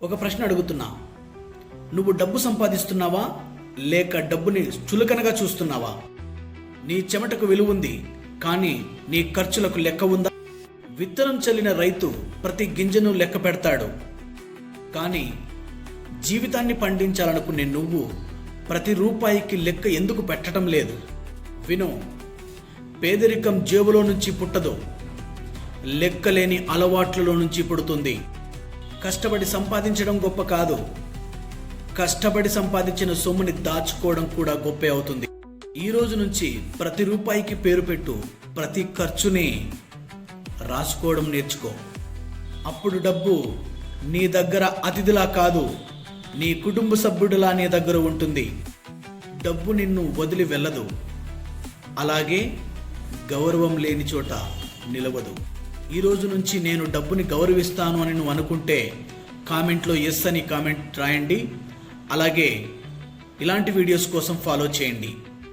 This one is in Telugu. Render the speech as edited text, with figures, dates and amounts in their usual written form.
ఒక ప్రశ్న అడుగుతున్నా, నువ్వు డబ్బు సంపాదిస్తున్నావా లేక డబ్బుని చులకనగా చూస్తున్నావా? నీ చెమటకు విలువ ఉంది, కానీ నీ ఖర్చులకు లెక్క ఉందా? విత్తనం చల్లిన రైతు ప్రతి గింజను లెక్క పెడతాడు, కానీ జీవితాన్ని పండించాలనుకునే నువ్వు ప్రతి రూపాయికి లెక్క ఎందుకు పెట్టడం లేదు? విను, పేదరికం జేబులో నుంచి పుట్టదు, లెక్కలేని అలవాట్లలో నుంచి పుడుతుంది. కష్టపడి సంపాదించడం గొప్ప కాదు, కష్టపడి సంపాదించిన సొమ్ముని దాచుకోవడం కూడా గొప్పే అవుతుంది. ఈ రోజు నుంచి ప్రతి రూపాయికి పేరు పెట్టు, ప్రతి ఖర్చుని రాసుకోవడం నేర్చుకో. అప్పుడు డబ్బు నీ దగ్గర అతిథిలా కాదు, నీ కుటుంబ సభ్యుడిలా నీ దగ్గర ఉంటుంది. డబ్బు నిన్ను వదిలి వెళ్ళదు, అలాగే గౌరవం లేని చోట నిలవదు. ఈ రోజు నుంచి నేను డబ్బుని గౌరవిస్తాను అని నువ్వు అనుకుంటే కామెంట్లో ఎస్ అని కామెంట్ రాయండి. అలాగే ఇలాంటి వీడియోస్ కోసం ఫాలో చేయండి.